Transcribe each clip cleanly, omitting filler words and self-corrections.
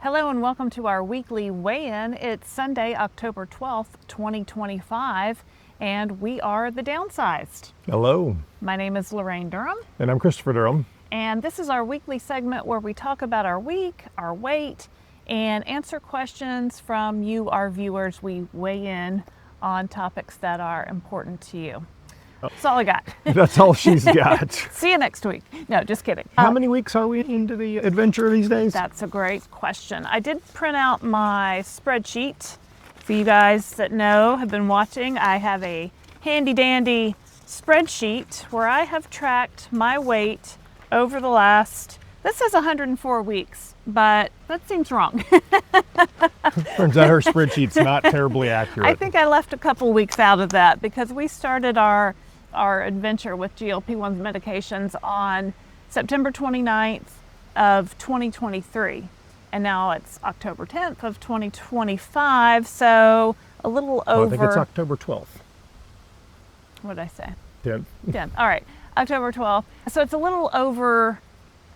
Hello and welcome to our weekly weigh-in. It's Sunday, October 12th, 2025, and we are the Downsized. Hello. My name is Laraine Durham. And I'm Christopher Durham. And this is our weekly segment where we talk about our week, our weight, and answer questions from you, our viewers. We weigh in on topics that are important to you. That's all I got. That's all she's got. See you next week. No, just kidding. How many weeks are we into the adventure these days? That's a great question. I did print out my spreadsheet. For you guys that know, have been watching, I have a handy dandy spreadsheet where I have tracked my weight over the last, this says 104 weeks, but that seems wrong. Turns out her spreadsheet's not terribly accurate. I think I left a couple weeks out of that because we started our adventure with GLP-1 medications on September 29th of 2023. And now it's October 10th of 2025, so a little over. I think it's October 12th. What did I say? 10th. 10th. All right, October 12th. So it's a little over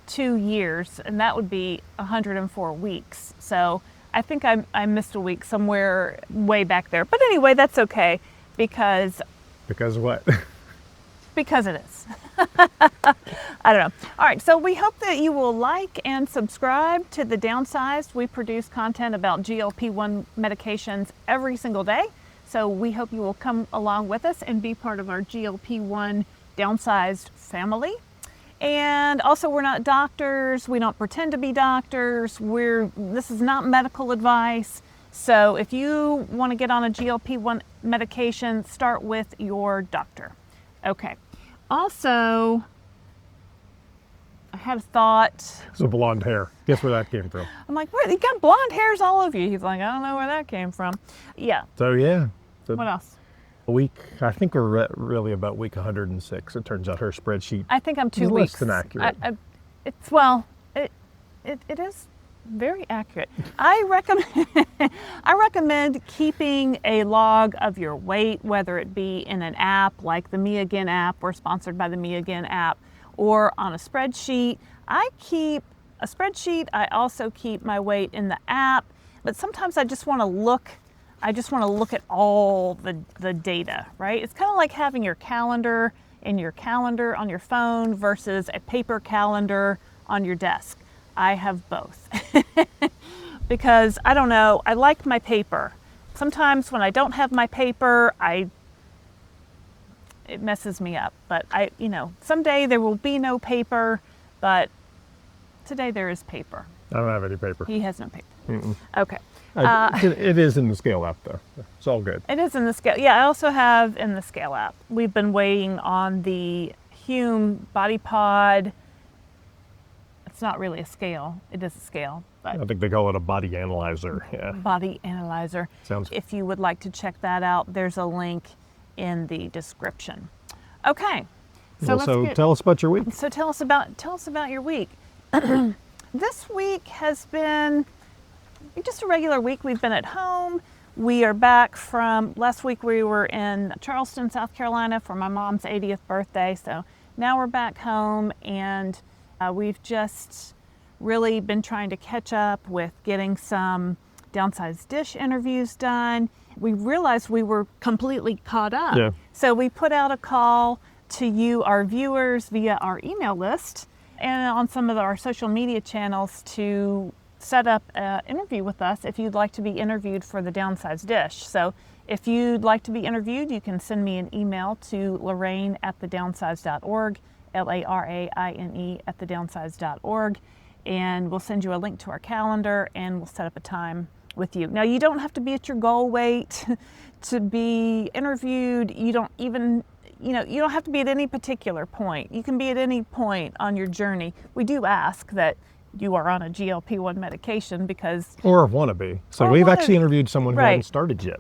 2 years, and that would be 104 weeks. So I think I missed a week somewhere way back there. But anyway, that's okay because... Because what? Because it is. I don't know. All right, so we hope that you will like and subscribe to The Downsized. We produce content about GLP-1 medications every single day. So we hope you will come along with us and be part of our GLP-1 Downsized family. And also, we're not doctors. We don't pretend to be doctors. This is not medical advice. So if you want to get on a GLP-1 medication, start with your doctor. Okay. Also, I had a thought. It's a blonde hair. Guess where that came from? I'm like, what? You got blonde hairs all over you. He's like, I don't know where that came from. Yeah. So yeah. What else? I think we're really about week 106. It turns out her spreadsheet. I think I'm 2 is weeks. less than accurate. It is very accurate. I recommend keeping a log of your weight, whether it be in an app like the Me Again app. We're sponsored by the Me Again app, or on a spreadsheet. I keep a spreadsheet. I also keep my weight in the app, but sometimes I just want to look. at all the data, right? It's kind of like having your calendar on your phone versus a paper calendar on your desk. I have both because I don't know, I like my paper. Sometimes when I don't have my paper, it messes me up, but someday there will be no paper, but today there is paper. I don't have any paper. He has no paper. Mm-mm. Okay. It is in the scale app though. It's all good. It is in the scale. Yeah, I also have in the scale app. We've been weighing on the Hume Body Pod. It's not really a scale. It is a scale, but I think they call it a body analyzer. Yeah. Body analyzer. Sounds. If you would like to check that out, there's a link in the description. Okay. So tell us about your week. So tell us about your week. This week has been just a regular week. We've been at home. We are back from last week. We were in Charleston, South Carolina for my mom's 80th birthday. So now we're back home, and we've just really been trying to catch up with getting some Downsized Dish interviews done. We realized we were completely caught up. Yeah. So we put out a call to you, our viewers, via our email list and on some of our social media channels to set up an interview with us if you'd like to be interviewed for the Downsized Dish. So if you'd like to be interviewed, you can send me an email to laraine@thedownsized.org, LARAINE@thedownsized.org, and we'll send you a link to our calendar and we'll set up a time with you. Now, you don't have to be at your goal weight to be interviewed. You don't have to be at any particular point. You can be at any point on your journey. We do ask that you are on a GLP-1 medication because... Or want to be. So we've actually interviewed someone who hadn't started yet.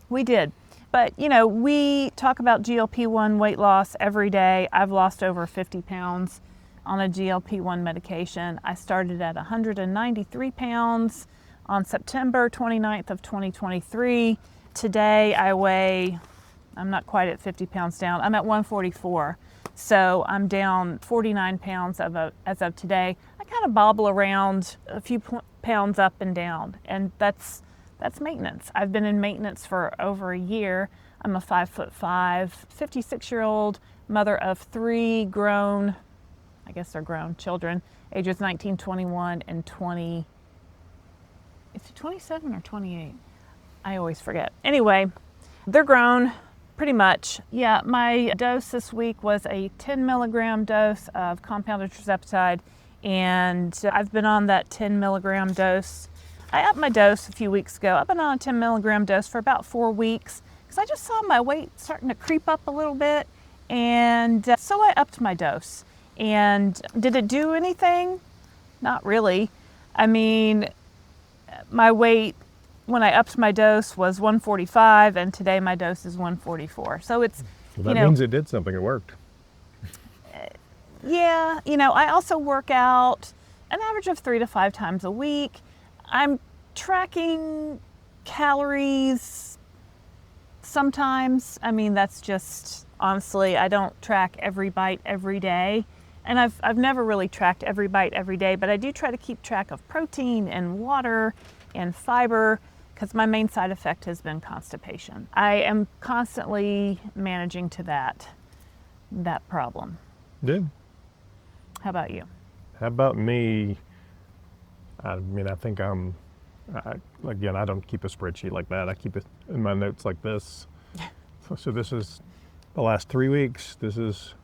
We did. But, we talk about GLP-1 weight loss every day. I've lost over 50 pounds on a GLP-1 medication. I started at 193 pounds on September 29th of 2023. Today I weigh, I'm not quite at 50 pounds down. I'm at 144. So I'm down 49 pounds as of today. I kind of bobble around a few pounds up and down, and that's maintenance. I've been in maintenance for over a year. I'm a 5'5", 56-year-old mother of 3 grown, I guess they're grown children, ages 19, 21, and 20. Is it 27 or 28? I always forget. Anyway, they're grown pretty much. Yeah, my dose this week was a 10 milligram dose of compounded tirzepatide, and I've been on that 10 milligram dose. I upped my dose a few weeks ago. I've been on a 10 milligram dose for about 4 weeks because I just saw my weight starting to creep up a little bit, and so I upped my dose. And did it do anything? Not really. I mean, my weight when I upped my dose was 145, and today my dose is 144. So it's, well, that means it did something. It worked. Yeah, I also work out an average of 3 to 5 times a week. I'm tracking calories sometimes. I mean, that's just, honestly, I don't track every bite every day. And I've never really tracked every bite every day, but I do try to keep track of protein and water and fiber because my main side effect has been constipation. I am constantly managing to that problem. Good. How about you? How about me? I mean, I think again, I don't keep a spreadsheet like that. I keep it in my notes like this. So this is the last 3 weeks. This is,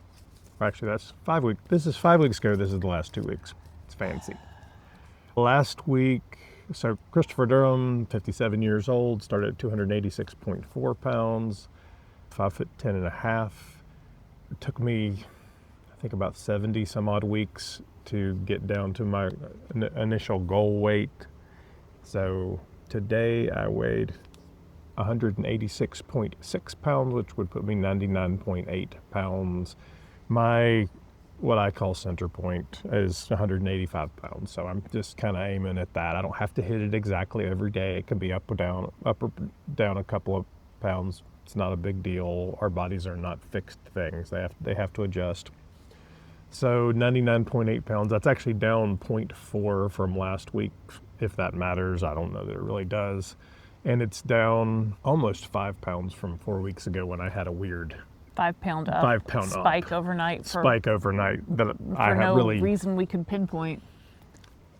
actually that's 5 weeks. This is 5 weeks ago. This is the last 2 weeks. It's fancy. Last week, so Christopher Durham, 57 years old, started at 286.4 pounds, 5'10.5". It took me, I think, about 70 some odd weeks to get down to my initial goal weight. So today I weighed 186.6 pounds, which would put me 99.8 pounds. My, what I call center point, is 185 pounds. So I'm just kind of aiming at that. I don't have to hit it exactly every day. It can be up or down a couple of pounds. It's not a big deal. Our bodies are not fixed things. They have to adjust. So 99.8 pounds, that's actually down 0.4 from last week, if that matters. I don't know that it really does. And it's down almost 5 pounds from 4 weeks ago when I had a weird 5 pound up. 5 pound spike up. overnight. Spike overnight that I for have no really reason we could pinpoint.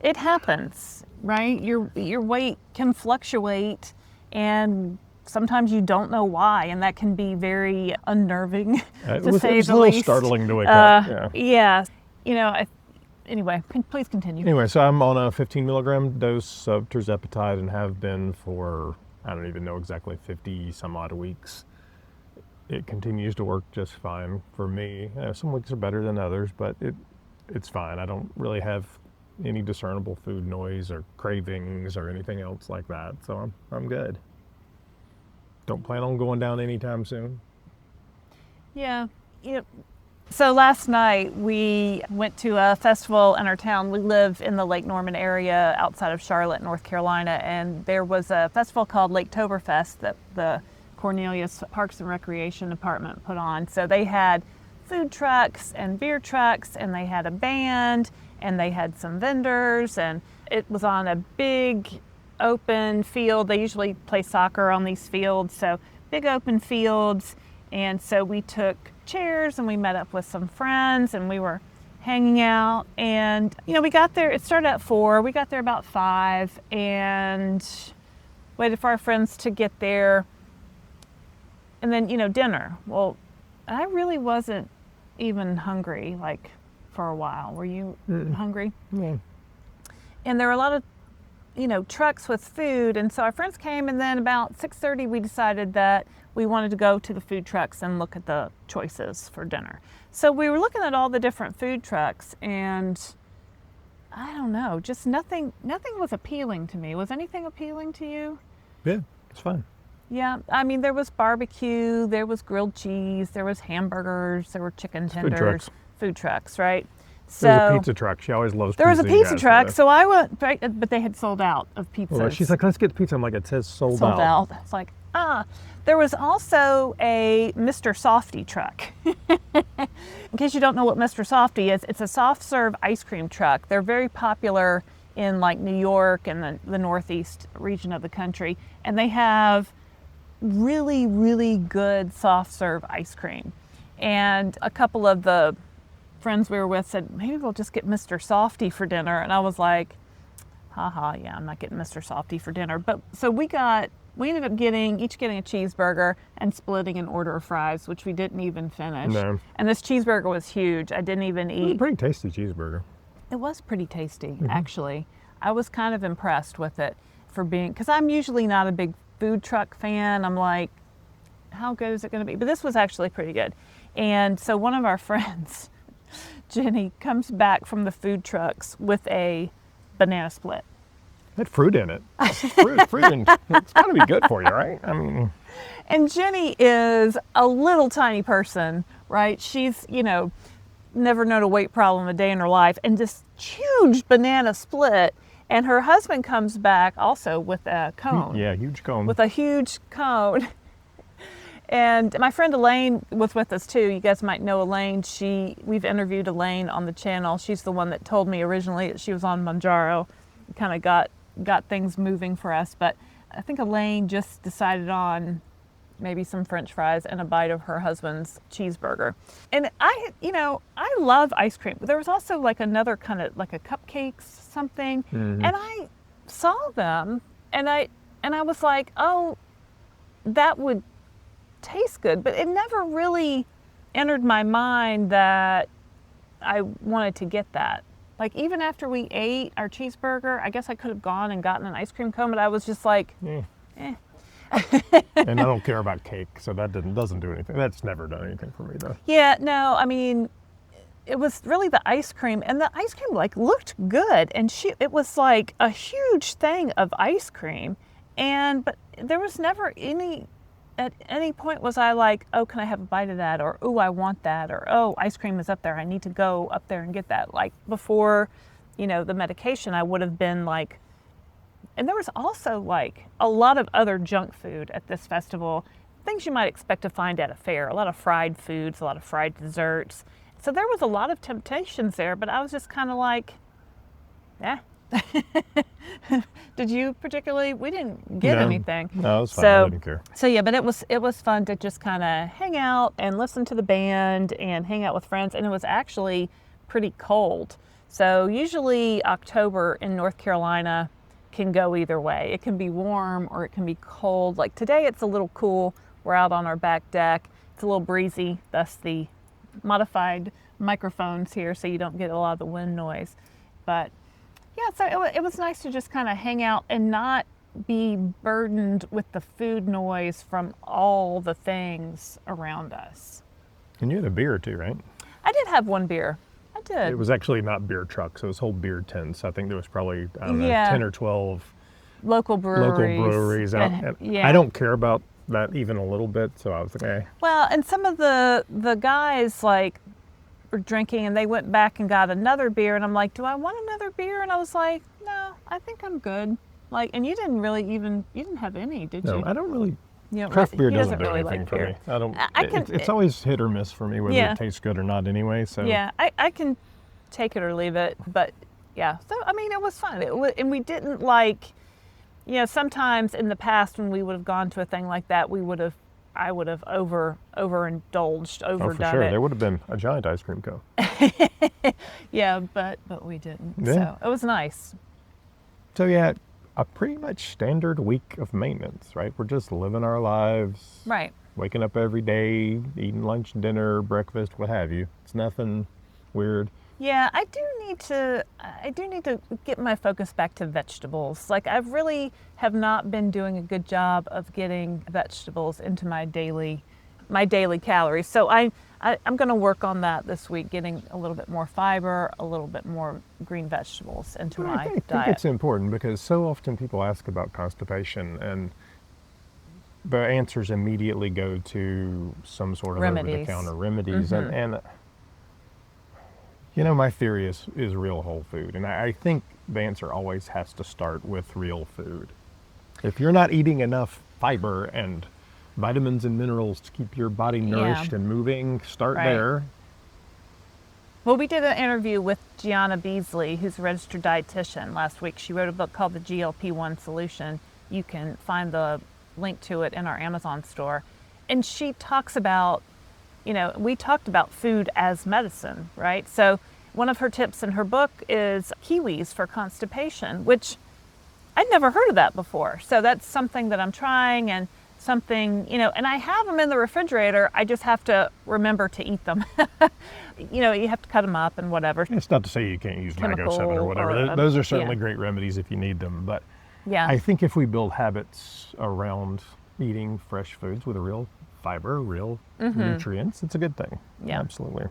It happens, right? Your weight can fluctuate, and sometimes you don't know why, and that can be very unnerving, to say it was the a little least. startling to wake up. Yeah. Anyway, please continue. Anyway, so I'm on a 15 milligram dose of tirzepatide and have been for, I don't even know exactly, 50 some odd weeks. It continues to work just fine for me. Some weeks are better than others, but it's fine. I don't really have any discernible food noise or cravings or anything else like that, so I'm good. Don't plan on going down anytime soon. Yeah. So last night we went to a festival in our town. We live in the Lake Norman area outside of Charlotte, North Carolina, and there was a festival called Laketoberfest that the Cornelius Parks and Recreation Department put on. So they had food trucks and beer trucks, and they had a band, and they had some vendors, and it was on a big open field. They usually play soccer on these fields, so big open fields. And so we took chairs and we met up with some friends and we were hanging out. And, we got there, it started at 4, we got there about 5 and waited for our friends to get there. And then, dinner. Well, I really wasn't even hungry, for a while. Were you hungry? Yeah. And there were a lot of, trucks with food. And so our friends came, and then about 6:30, we decided that we wanted to go to the food trucks and look at the choices for dinner. So we were looking at all the different food trucks, and I don't know, just nothing was appealing to me. Was anything appealing to you? Yeah, it's fine. Yeah, I mean, there was barbecue, there was grilled cheese, there was hamburgers, there were chicken tenders. Food trucks, right? So there's a pizza truck. She always loves pizza. There was a pizza truck, so I went, right, but they had sold out of pizzas. Well, she's like, let's get pizza. I'm like, it says sold out. Sold out. It's like, There was also a Mr. Softy truck. In case you don't know what Mr. Softy is, it's a soft serve ice cream truck. They're very popular in like New York and the Northeast region of the country, and they have really, really good soft serve ice cream. And a couple of the friends we were with said, maybe we'll just get Mr. Softy for dinner. And I was like, haha, yeah, I'm not getting Mr. Softy for dinner. But so we ended up each getting a cheeseburger and splitting an order of fries, which we didn't even finish. No. And this cheeseburger was huge. I didn't even It was a eat. pretty tasty cheeseburger. It was pretty tasty, actually. I was kind of impressed with it because I'm usually not a big food truck fan. I'm like, how good is it going to be? But this was actually pretty good. And so one of our friends, Jenny, comes back from the food trucks with a banana split. It had fruit in it. Fruit and it's got to be good for you, right? I mean, And Jenny is a little tiny person, right? She's, never known a weight problem a day in her life, and this huge banana split. And her husband comes back also with a cone. yeah, huge cone. With a huge cone. And my friend Elaine was with us too. You guys might know Elaine. We've interviewed Elaine on the channel. She's the one that told me originally that she was on Mounjaro. Kind of got things moving for us. But I think Elaine just decided on maybe some French fries and a bite of her husband's cheeseburger. And I love ice cream. There was also like another kind of like a cupcakes something. Mm-hmm. And I saw them and I was like, oh, that would taste good, but it never really entered my mind that I wanted to get that. Like even after we ate our cheeseburger, I guess I could have gone and gotten an ice cream cone, but I was just like, Yeah. eh. And I don't care about cake, so that doesn't do anything. That's never done anything for me though. Yeah, no, I mean, it was really the ice cream, and the ice cream like looked good, and it was like a huge thing of ice cream, but there was never at any point was I like, oh, can I have a bite of that? Or, oh, I want that. Or, oh, ice cream is up there. I need to go up there and get that. Like before, the medication, I would have been like, and there was also like a lot of other junk food at this festival, things you might expect to find at a fair, a lot of fried foods, a lot of fried desserts. So there was a lot of temptations there, but I was just kind of like, yeah. Did you particularly? We didn't get anything. No, it was fine. I didn't care. So yeah, but it was fun to just kind of hang out and listen to the band and hang out with friends. And it was actually pretty cold. So usually October in North Carolina can go either way. It can be warm or it can be cold. Like today it's a little cool. We're out on our back deck. It's a little breezy, thus the modified microphones here so you don't get a lot of the wind noise. But yeah, so it was nice to just kind of hang out and not be burdened with the food noise from all the things around us. And you had a beer too, right? I did have one beer. I did. It was actually not beer trucks. It was whole beer tents. I think there was probably, I don't know, Yeah. 10 or 12 local breweries. out. And, And yeah. I don't care about that even a little bit, so I was like, eh. Well, and some of the guys like were drinking and they went back and got another beer, and I'm like, do I want another beer? And I was like, no, I think I'm good. Like, and you didn't have any, did you? No, I don't really. You know, Craft beer he doesn't do really anything like for beer. me. I don't. It's I- always hit or miss for me whether Yeah. it tastes good or not. Anyway, so Yeah, I can take it or leave it, but yeah. So I mean, it was fun. And we didn't like, sometimes in the past when we would have gone to a thing like that, I would have overindulged, Oh, overdone for sure. it. There would have been a giant ice cream cone. Yeah, but we didn't. Yeah. So it was nice. So yeah, a pretty much standard week of maintenance, right? We're just living our lives, Right. waking up every day, eating lunch, dinner, breakfast, what have you. It's nothing weird. Yeah, I do need to get my focus back to vegetables. Like I really have not been doing a good job of getting vegetables into my daily calories. So I'm going to work on that this week, getting a little bit more fiber, a little bit more green vegetables into Well, my I think diet. it's important because so often people ask about constipation and the answers immediately go to some sort of Remedies. over-the-counter remedies. Mhm. And my theory is real whole food. And I think the answer always has to start with real food. If you're not eating enough fiber and vitamins and minerals to keep your body nourished and moving, start Right. there. Well, we did an interview with Gianna Beasley, who's a registered dietitian, last week. She wrote a book called The GLP-1 Solution. You can find the link to it in our Amazon store. And she talks about, we talked about food as medicine, right? So one of her tips in her book is kiwis for constipation, which I'd never heard of that before. So that's something that I'm trying, and something, and I have them in the refrigerator. I just have to remember to eat them. You have to cut them up and whatever. It's not to say you can't use Mango 7 or whatever. Those are certainly great remedies if you need them. But I think if we build habits around eating fresh foods with a real fiber, real nutrients, it's a good thing. Yeah. Absolutely.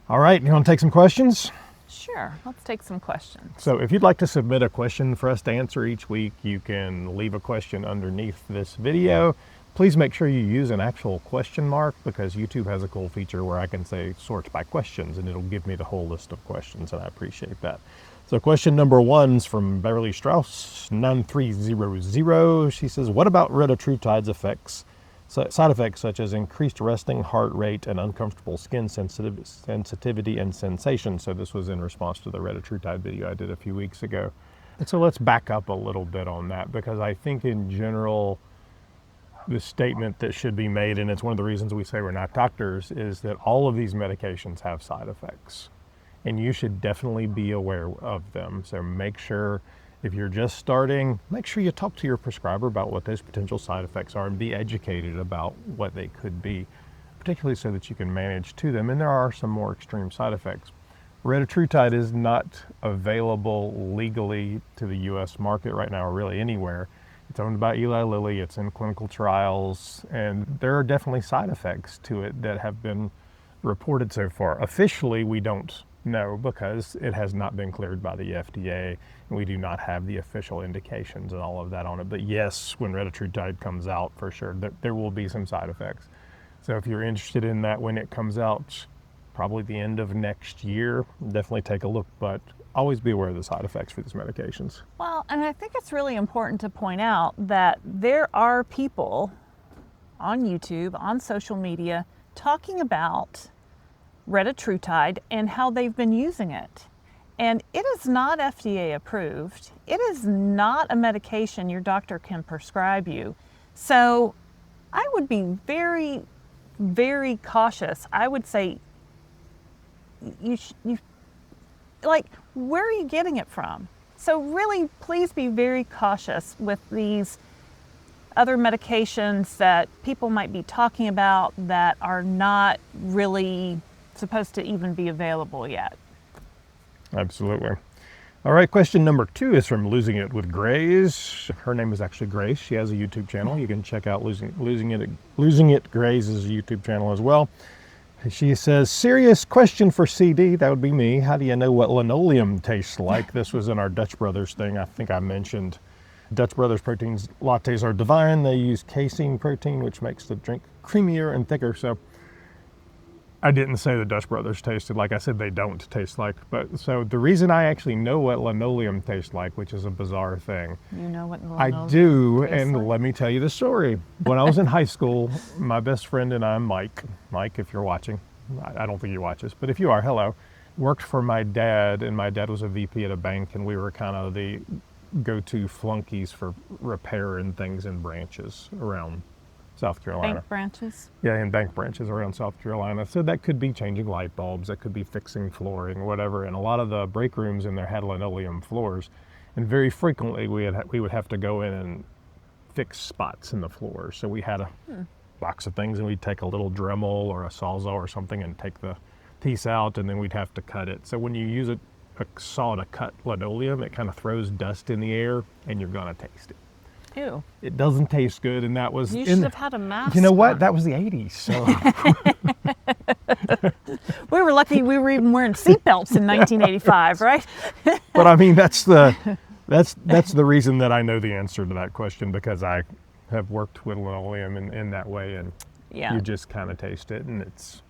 All right, you want to take some questions? Sure, let's take some questions. So if you'd like to submit a question for us to answer each week, you can leave a question underneath this video. Please make sure you use an actual question mark, because YouTube has a cool feature where I can say sort by questions, and it'll give me the whole list of questions, and I appreciate that. So question number 1's from Beverly Strauss 9300. She says, what about retatrutide's effects? Side effects such as increased resting heart rate and uncomfortable skin sensitivity and sensation. So this was in response to the retatrutide video I did a few weeks ago. And so let's back up a little bit on that, because I think in general, the statement that should be made, and it's one of the reasons we say we're not doctors, is that all of these medications have side effects. And you should definitely be aware of them. So make sure, if you're just starting, make sure you talk to your prescriber about what those potential side effects are and be educated about what they could be, particularly so that you can manage to them. And there are some more extreme side effects. Retatrutide is not available legally to the US market right now, or really anywhere. It's owned by Eli Lilly, it's in clinical trials, and there are definitely side effects to it that have been reported so far. Officially, we don't know, because it has not been cleared by the FDA, and we do not have the official indications and all of that on it. But yes, when retatrutide comes out, for sure, there will be some side effects. So if you're interested in that when it comes out, probably the end of next year, definitely take a look, but always be aware of the side effects for these medications. Well, and I think it's really important to point out that there are people on YouTube, on social media, talking about retatrutide and how they've been using it. And it is not FDA approved. It is not a medication your doctor can prescribe you. So I would be very, very cautious. I would say, where are you getting it from? So really, please be very cautious with these other medications that people might be talking about that are not really supposed to even be available yet. Absolutely. All right, question number 2 is from Losing It with Grace. Her name is actually Grace. She has a YouTube channel. You can check out Losing It Grace's YouTube channel as well. She says, serious question for CD, that would be me. How do you know what linoleum tastes like? This was in our Dutch Brothers thing, I think I mentioned. Dutch Brothers proteins lattes are divine. They use casein protein, which makes the drink creamier and thicker. So I didn't say the Dutch Brothers tasted like. I said they don't taste like. But so the reason I actually know what linoleum tastes like, which is a bizarre thing. You know what linoleum I do, tastes and like? let me tell you the story. When I was in high school, my best friend and I, Mike, if you're watching, I don't think you watch this, but if you are, hello, worked for my dad, and my dad was a VP at a bank, and we were kind of the go-to flunkies for repair and things in branches around South Carolina. Bank branches? Yeah, in bank branches around South Carolina. So that could be changing light bulbs, that could be fixing flooring, whatever. And a lot of the break rooms in there had linoleum floors. And very frequently we would have to go in and fix spots in the floor. So we had a box of things, and we'd take a little Dremel or a Sawzall or something and take the piece out, and then we'd have to cut it. So when you use a saw to cut linoleum, it kind of throws dust in the air, and you're gonna taste it. Ew. It doesn't taste good, and that was... You should have had a mask You know what? on. That was the 80s, so... We were lucky we were even wearing seatbelts in 1985, right? But I mean, that's the reason that I know the answer to that question, because I have worked with linoleum in that way, and you just kind of taste it, and it's...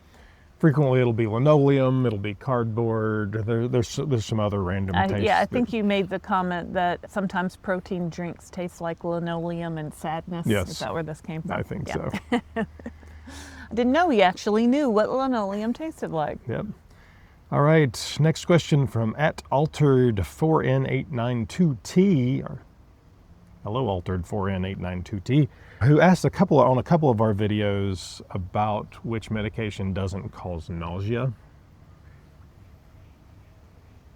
Frequently it'll be linoleum, it'll be cardboard, there's some other random tastes. Yeah, I think you made the comment that sometimes protein drinks taste like linoleum and sadness. Yes. Is that where this came from? I think so. I didn't know he actually knew what linoleum tasted like. Yep. All right, next question from @altered4n892t. Hello, altered4n892t, who asked on a couple of our videos about which medication doesn't cause nausea.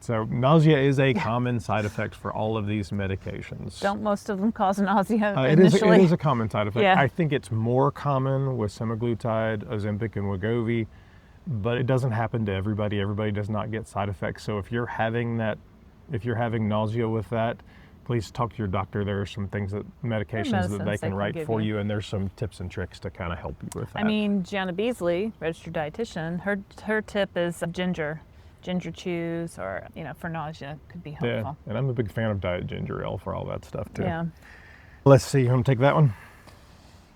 So nausea is a common side effect for all of these medications. Don't most of them cause nausea It initially? is a common side effect. Yeah. I think it's more common with semaglutide, Ozempic, and Wegovy, but it doesn't happen to everybody. Everybody does not get side effects. So if you're having nausea with that, please talk to your doctor. There are some medications that they can write for you, and there's some tips and tricks to kind of help you with that. I mean, Gianna Beasley, registered dietitian, her tip is ginger chews, or for nausea could be helpful. Yeah, and I'm a big fan of diet ginger ale for all that stuff too. Yeah. Let's see, I'm gonna take that one.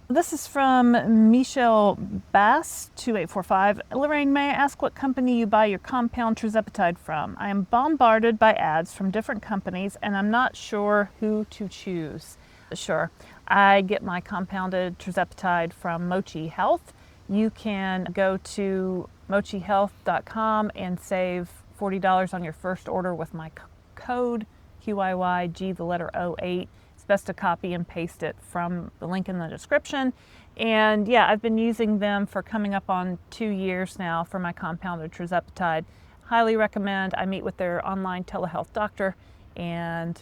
This is from Michelle Bass, 2845. Laraine, may I ask what company you buy your compound tirzepatide from? I am bombarded by ads from different companies and I'm not sure who to choose. Sure. I get my compounded tirzepatide from Mochi Health. You can go to mochihealth.com and save $40 on your first order with my code QIYG, the letter 08. It's best to copy and paste it from the link in the description. And yeah, I've been using them for coming up on 2 years now for my compounded tirzepatide. Highly recommend. I meet with their online telehealth doctor and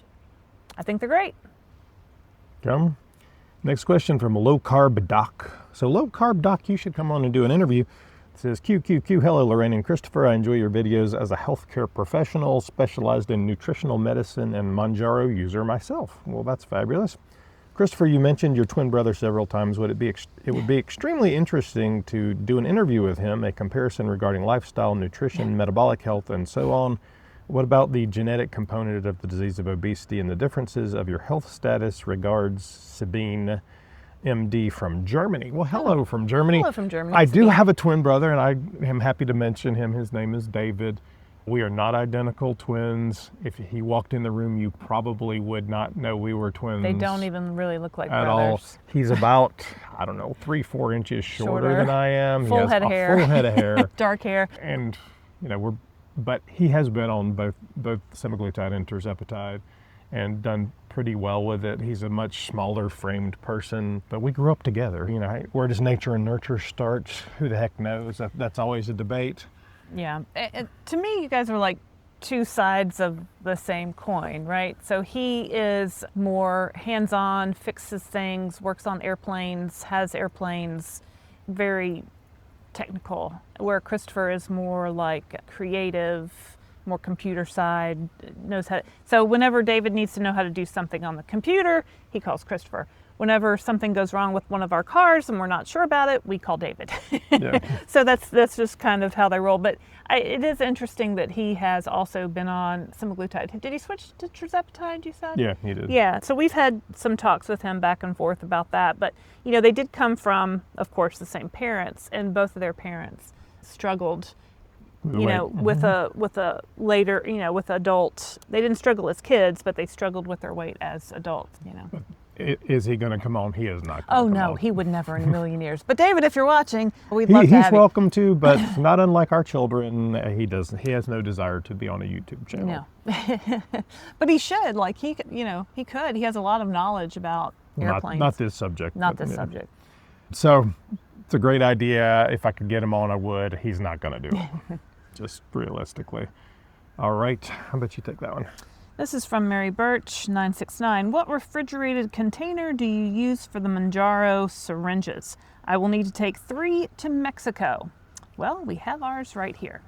I think they're great. Come. Next question from Low Carb Doc. So Low Carb Doc, you should come on and do an interview. It says, QQQ, hello Laraine and Christopher. I enjoy your videos as a healthcare professional specialized in nutritional medicine and Mounjaro user myself. Well, that's fabulous. Christopher, you mentioned your twin brother several times. It would be extremely interesting to do an interview with him, a comparison regarding lifestyle, nutrition, metabolic health, and so on. What about the genetic component of the disease of obesity and the differences of your health status? Regards, Sabine, MD from Germany. Well, hello from Germany. Hello from Germany. I do have a twin brother, and I am happy to mention him. His name is David. We are not identical twins. If he walked in the room, you probably would not know we were twins. They don't even really look like at brothers. all. He's about, 3-4 inches shorter than I am. Full head of hair. Full head of hair. Dark hair. And, but he has been on both semaglutide and tirzepatide and done pretty well with it. He's a much smaller framed person, but we grew up together. Where does nature and nurture start? Who the heck knows? That's always a debate. Yeah. To me, you guys are like two sides of the same coin, right? So he is more hands-on, fixes things, works on airplanes, has airplanes, very technical, where Christopher is more like creative, more computer side, knows how to, so whenever David needs to know how to do something on the computer, he calls Christopher. Whenever something goes wrong with one of our cars and we're not sure about it, we call David. Yeah. So that's just kind of how they roll. But it is interesting that he has also been on semaglutide. Did he switch to tirzepatide, you said? Yeah, he did. Yeah, so we've had some talks with him back and forth about that. But, they did come from, of course, the same parents, and both of their parents struggled, with a later, with adult. They didn't struggle as kids, but they struggled with their weight as adults, Is he going to come on? He is not. Oh no, he would never in a million years. But David, if you're watching, we'd love to have He's welcome to, but not unlike our children, he has no desire to be on a YouTube channel. No, but he should. Like he could. He has a lot of knowledge about airplanes. Not this subject. Not this subject. So it's a great idea. If I could get him on, I would. He's not going to do it. Just realistically. All right. How about you take that one? This is from Mary Birch, 969. What refrigerated container do you use for the Mounjaro syringes? I will need to take 3 to Mexico. Well, we have ours right here.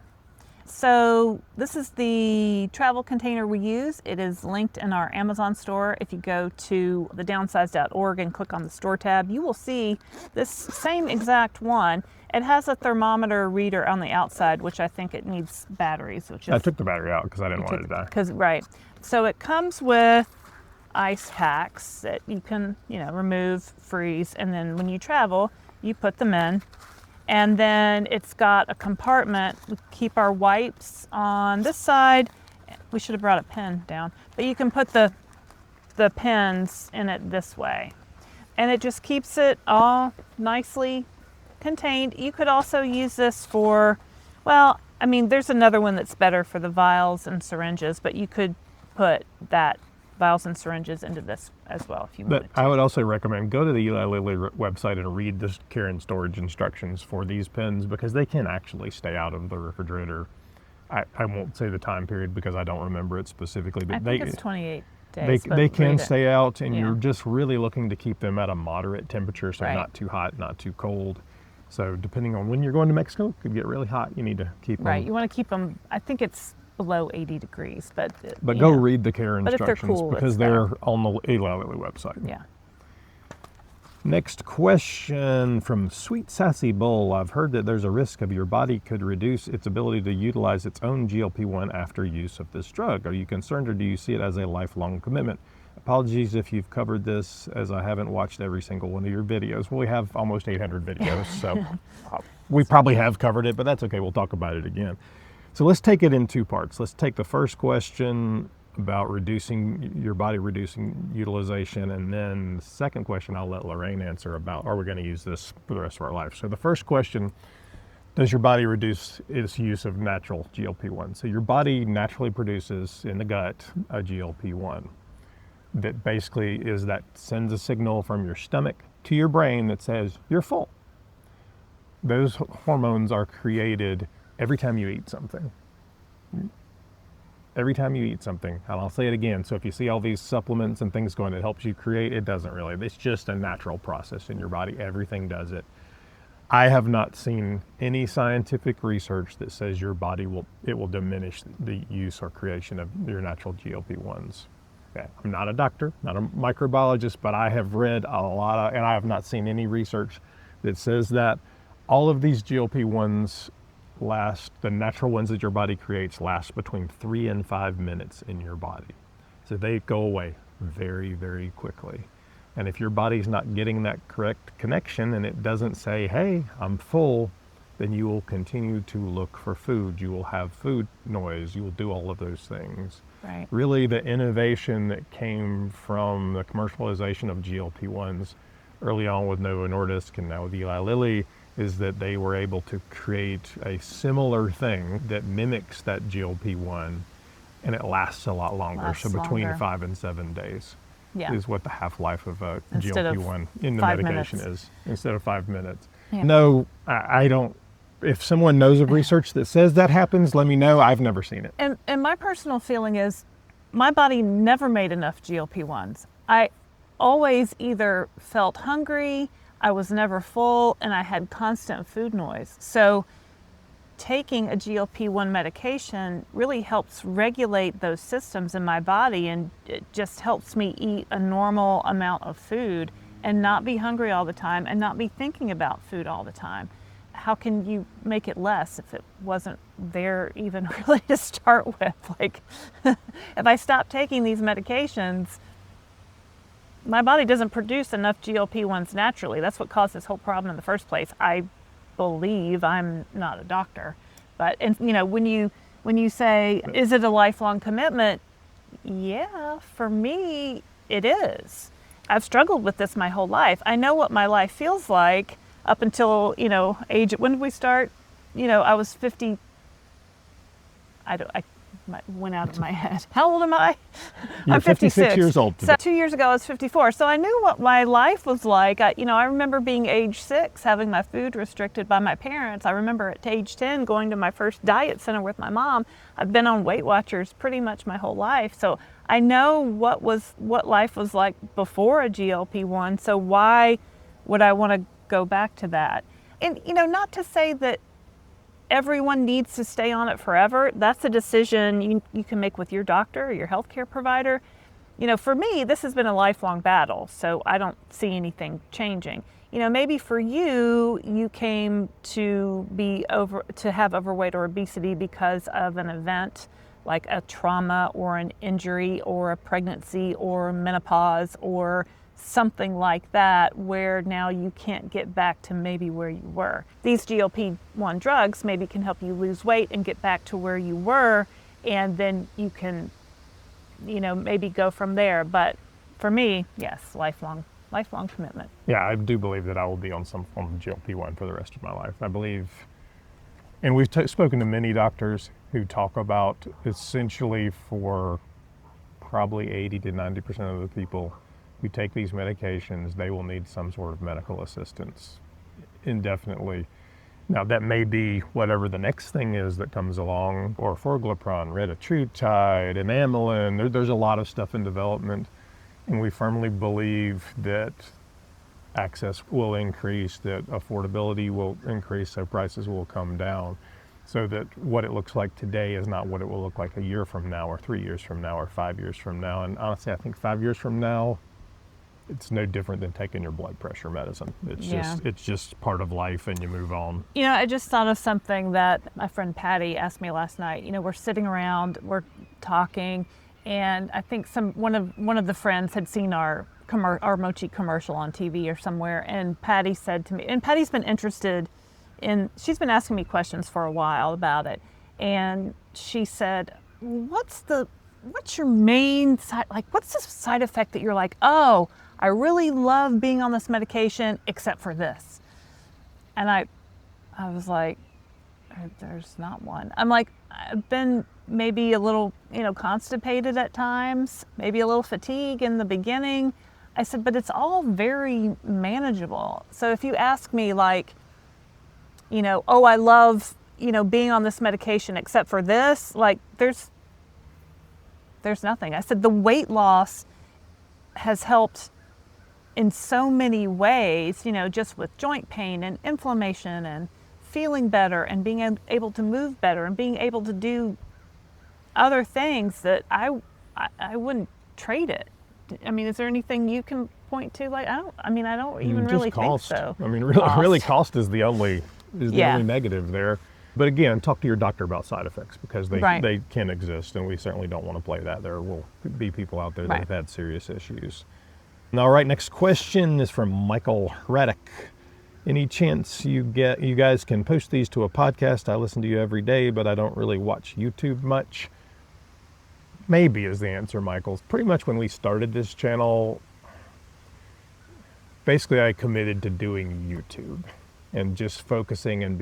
So this is the travel container we use. It is linked in our Amazon store. If you go to thedownsized.org and click on the store tab, you will see this same exact one. It has a thermometer reader on the outside, which I think it needs batteries. I took the battery out because I didn't want it to die. Right. So it comes with ice packs that you can, remove, freeze, and then when you travel, you put them in. And then it's got a compartment. We keep our wipes on this side. We should have brought a pen down, but you can put the pens in it this way. And it just keeps it all nicely contained. You could also use this for, I mean, there's another one that's better for the vials and syringes, but you could put that vials and syringes into this as well if you But wanted to. I would also recommend go to the Eli Lilly website and read the care and storage instructions for these pens, because they can actually stay out of the refrigerator. I won't say the time period because I don't remember it specifically, but I think it's 28 days. they can read it. stay out, and Yeah. you're just really looking to keep them at a moderate temperature, so Right. not too hot, not too cold. So depending on when you're going to Mexico, it could get really hot. You need to keep them. Right, you want to keep them, I think it's below 80 degrees, but But you go know. read the care But if they're instructions cool, because it's they're better. on the Eli Lilly website. Yeah. Next question from Sweet Sassy Bull. I've heard that there's a risk of your body could reduce its ability to utilize its own GLP-1 after use of this drug. Are you concerned, or do you see it as a lifelong commitment? Apologies if you've covered this, as I haven't watched every single one of your videos. Well, we have almost 800 videos, so we probably have covered it, but that's okay. We'll talk about it again. So let's take it in two parts. Let's take the first question about reducing your body, reducing utilization, and then the second question I'll let Laraine answer about, are we going to use this for the rest of our life? So the first question, does your body reduce its use of natural GLP-1? So your body naturally produces in the gut a GLP-1 that basically sends a signal from your stomach to your brain that says you're full. Those hormones are created every time you eat something. Every time you eat something, and I'll say it again, so if you see all these supplements and things going, it helps you create, it doesn't really. It's just a natural process in your body. Everything does it. I have not seen any scientific research that says your body will diminish the use or creation of your natural GLP-1s. Okay. I'm not a doctor, not a microbiologist, but I have read a lot and I have not seen any research that says that all of these GLP-1s the natural ones that your body creates last between 3 and 5 minutes in your body. So they go away very, very quickly. And if your body's not getting that correct connection and it doesn't say, hey, I'm full, then you will continue to look for food. You will have food noise. You will do all of those things. Right. Really, the innovation that came from the commercialization of GLP-1s early on with Novo Nordisk and now with Eli Lilly is that they were able to create a similar thing that mimics that GLP-1, and it lasts a lot longer. Lasts So between longer. 5 and 7 days Yeah. is what the half-life of a Instead of GLP-1 in the 5 medication minutes. is, instead of 5 minutes. Yeah. No, I don't. If someone knows of research that says that happens, let me know. I've never seen it. And my personal feeling is my body never made enough GLP-1s. I always either felt hungry, I was never full, and I had constant food noise. So taking a GLP-1 medication really helps regulate those systems in my body, and it just helps me eat a normal amount of food and not be hungry all the time and not be thinking about food all the time. How can you make it less if it wasn't there even really to start with? Like, if I stop taking these medications, my body doesn't produce enough GLP-1s naturally. That's what caused this whole problem in the first place. I believe, I'm not a doctor, but and you know, when you say, is it a lifelong commitment? Yeah, for me, it is. I've struggled with this my whole life. I know what my life feels like up until, age, when did we start? I was 50. I went out of my head. How old am I? You're I'm 56 years old today. So 2 years ago I was 54. So I knew what my life was like. I remember being age 6, having my food restricted by my parents. I remember at age 10 going to my first diet center with my mom. I've been on Weight Watchers pretty much my whole life. So I know what life was like before a GLP-1. So why would I want to go back to that? And not to say that everyone needs to stay on it forever. That's a decision you can make with your doctor or your healthcare provider. For me, this has been a lifelong battle, so I don't see anything changing. Maybe for you came to have overweight or obesity because of an event like a trauma or an injury or a pregnancy or menopause or something like that, where now you can't get back to maybe where you were. These GLP-1 drugs maybe can help you lose weight and get back to where you were, and then you can, maybe go from there. But for me, yes, lifelong commitment. Yeah, I do believe that I will be on some form of GLP-1 for the rest of my life. I believe And we've spoken to many doctors who talk about essentially for probably 80 to 90% of the people who take these medications, they will need some sort of medical assistance indefinitely. Now that may be whatever the next thing is that comes along, or orforglipron, retatrutide, and amylin. There's a lot of stuff in development, and we firmly believe that access will increase, that affordability will increase, so prices will come down, so that what it looks like today is not what it will look like a year from now, or 3 years from now, or 5 years from now. And honestly, I think 5 years from now, it's no different than taking your blood pressure medicine. It's just part of life, and you move on. You know, I just thought of something that my friend Patty asked me last night. You know, we're sitting around, we're talking, and I think one of the friends had seen our Mochi commercial on TV or somewhere, and Patty said to me, and Patty's been interested in, she's been asking me questions for a while about it, and she said, what's your main side, like, what's the side effect that you're like, oh, I really love being on this medication except for this? And I was like, there's not one. I'm like, I've been maybe a little, constipated at times, maybe a little fatigue in the beginning. I said, but it's all very manageable. So if you ask me like, oh, I love, being on this medication except for this, like there's nothing. I said, the weight loss has helped in so many ways, just with joint pain and inflammation and feeling better and being able to move better and being able to do other things that I wouldn't trade it. I mean, is there anything you can point to? Like, I don't even really think so. I mean, really cost is the only negative there. But again, talk to your doctor about side effects, because they can exist, and we certainly don't want to play that. There will be people out there that have had serious issues. All right, next question is from Michael Raddick. Any chance you guys can post these to a podcast? I listen to you every day, but I don't really watch YouTube much. Maybe is the answer, Michael. Pretty much when we started this channel, basically I committed to doing YouTube and just focusing and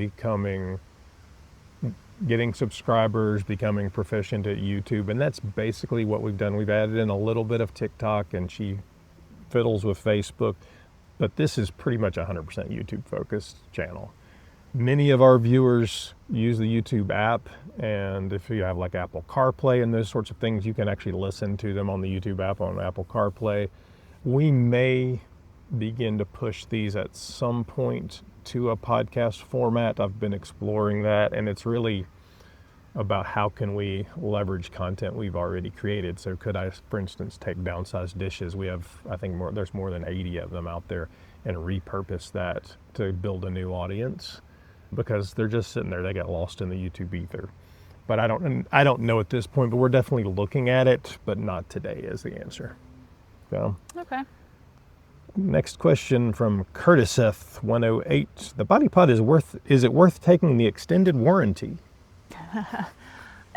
getting subscribers, becoming proficient at YouTube. And that's basically what we've done. We've added in a little bit of TikTok, and she fiddles with Facebook, but this is pretty much 100% YouTube focused channel. Many of our viewers use the YouTube app, and if you have like Apple CarPlay and those sorts of things, you can actually listen to them on the YouTube app on Apple CarPlay. We may begin to push these at some point to a podcast format. I've been exploring that, and it's really about how can we leverage content we've already created. So could I, for instance, take Downsized dishes? We have, I think there's more than 80 of them out there, and repurpose that to build a new audience, because they're just sitting there. They get lost in the YouTube ether. But I don't know at this point, but we're definitely looking at it, but not today is the answer. So. Okay. Next question from Curtiseth108. The body pod is it worth taking the extended warranty?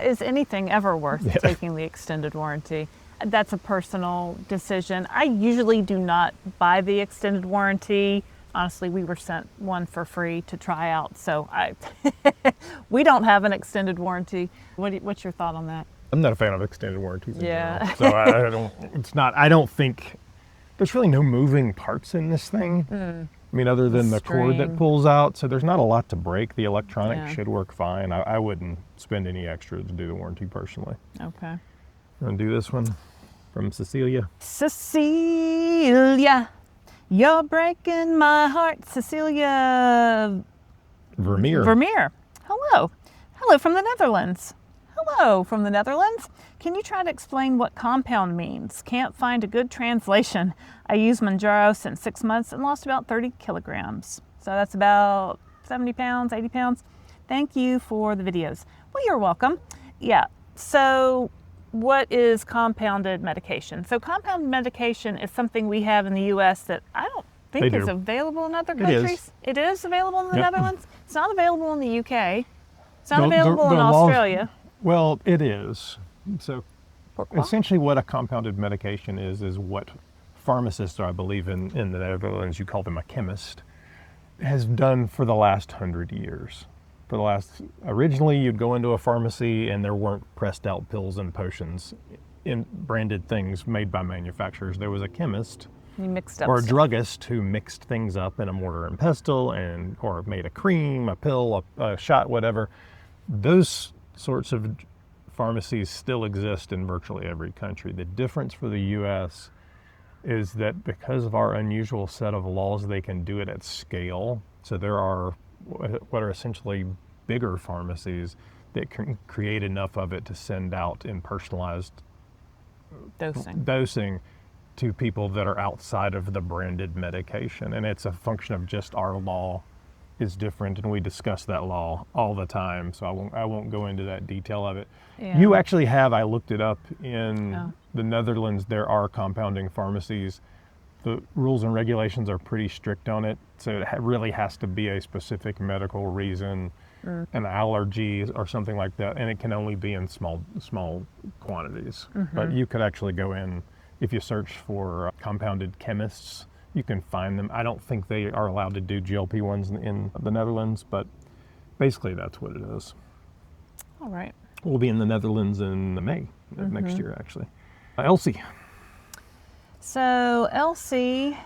Is anything ever worth taking the extended warranty? That's a personal decision. I usually do not buy the extended warranty. Honestly, we were sent one for free to try out, so we don't have an extended warranty. What's your thought on that? I'm not a fan of extended warranties. Yeah. So I don't think there's really no moving parts in this thing. I mean, other than the cord that pulls out, so there's not a lot to break. The electronic should work fine. I wouldn't spend any extra to do the warranty personally. Okay. You want to do this one from Cecilia? Cecilia, you're breaking my heart. Cecilia Vermeer. Hello. Hello from the Netherlands. Hello from the Netherlands. Can you try to explain what compound means? Can't find a good translation. I use Mounjaro since 6 months and lost about 30 kilograms. So that's about 70 pounds, 80 pounds. Thank you for the videos. Well, you're welcome. Yeah, so what is compounded medication? So compounded medication is something we have in the U.S. that I don't think is available in other countries. It is available in the Netherlands. It's not available in the UK. It's not available in Australia. Well, it is. So essentially what a compounded medication is what pharmacists, or I believe in the Netherlands, you call them a chemist, has done for the last 100 years. for the last, originally you'd go into a pharmacy and there weren't pressed out pills and potions in branded things made by manufacturers. There was a chemist You mixed up or a stuff. druggist who mixed things up in a mortar and pestle or made a cream, a pill, a shot, whatever. Those sorts of pharmacies still exist in virtually every country. The difference for the US is that because of our unusual set of laws, they can do it at scale. So there are what are essentially bigger pharmacies that can create enough of it to send out in personalized dosing to people that are outside of the branded medication. And it's a function of just our law is different, and we discuss that law all the time, so I won't go into that detail of it. Yeah. You actually have, I looked it up, in Oh. the Netherlands there are compounding pharmacies. The rules and regulations are pretty strict on it, so it really has to be a specific medical reason, an allergy or something like that, and it can only be in small quantities. But you could actually go in, if you search for compounded chemists, you can find them. I don't think they are allowed to do GLP-1s in the Netherlands, but basically that's what it is. All right. We'll be in the Netherlands in May of next year, actually. Elsie. So Elsie,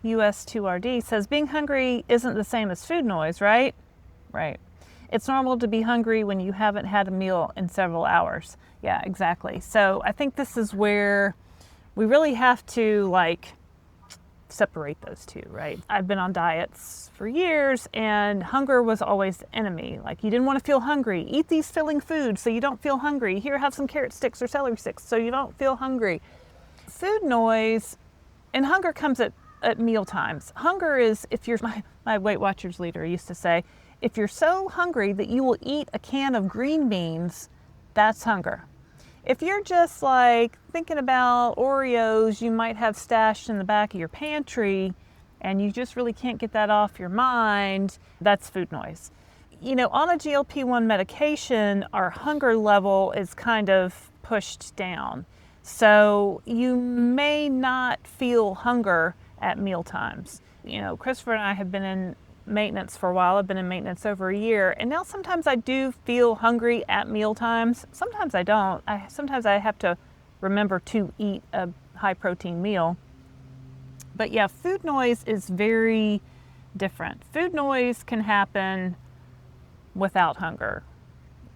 US2RD, says being hungry isn't the same as food noise, right? Right. It's normal to be hungry when you haven't had a meal in several hours. Yeah, exactly. So I think this is where we really have to separate those two, right? I've been on diets for years and hunger was always the enemy. Like, you didn't want to feel hungry. Eat these filling foods so you don't feel hungry. Here, have some carrot sticks or celery sticks so you don't feel hungry. Food noise and hunger comes at meal times. Hunger is, if you're, my Weight Watchers leader used to say, if you're so hungry that you will eat a can of green beans, that's hunger. If you're just thinking about Oreos you might have stashed in the back of your pantry and you just really can't get that off your mind, that's food noise. On a GLP-1 medication, our hunger level is kind of pushed down. So you may not feel hunger at meal times. Christopher and I have been in maintenance for a while. I've been in maintenance over a year, and now sometimes I do feel hungry at meal times. Sometimes I don't. Sometimes I have to remember to eat a high protein meal. But yeah, food noise is very different. Food noise can happen without hunger.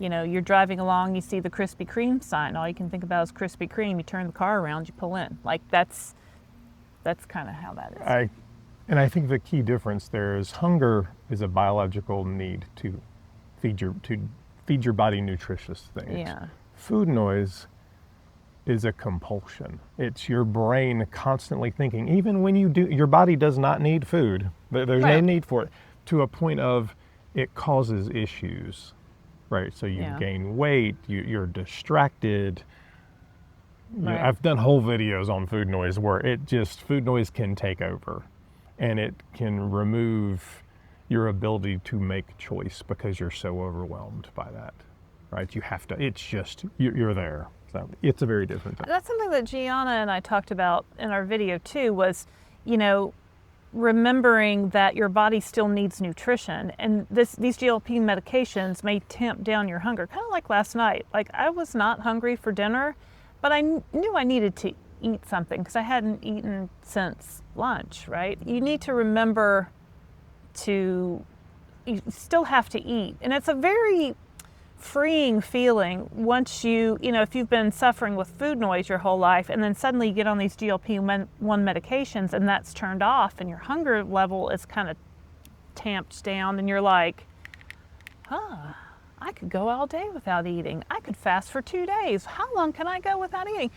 You're driving along, you see the Krispy Kreme sign. All you can think about is Krispy Kreme. You turn the car around, you pull in. That's kind of how that is. And I think the key difference there is hunger is a biological need to feed your body nutritious things. Yeah. Food noise is a compulsion. It's your brain constantly thinking, even when your body does not need food. There's no Right. need for it, to a point of it causes issues, right? So you gain weight, you're distracted. Right. I've done whole videos on food noise where food noise can take over. And it can remove your ability to make choice because you're so overwhelmed by that, right? You have to, it's just, you're there. So it's a very different thing. That's something that Gianna and I talked about in our video too, was, remembering that your body still needs nutrition. And these GLP medications may tamp down your hunger, kind of like last night. I was not hungry for dinner, but I knew I needed to eat something because I hadn't eaten since lunch, right? You need to remember you still have to eat. And it's a very freeing feeling once if you've been suffering with food noise your whole life and then suddenly you get on these GLP-1 medications and that's turned off and your hunger level is kind of tamped down and you're like, I could go all day without eating. I could fast for 2 days. How long can I go without eating?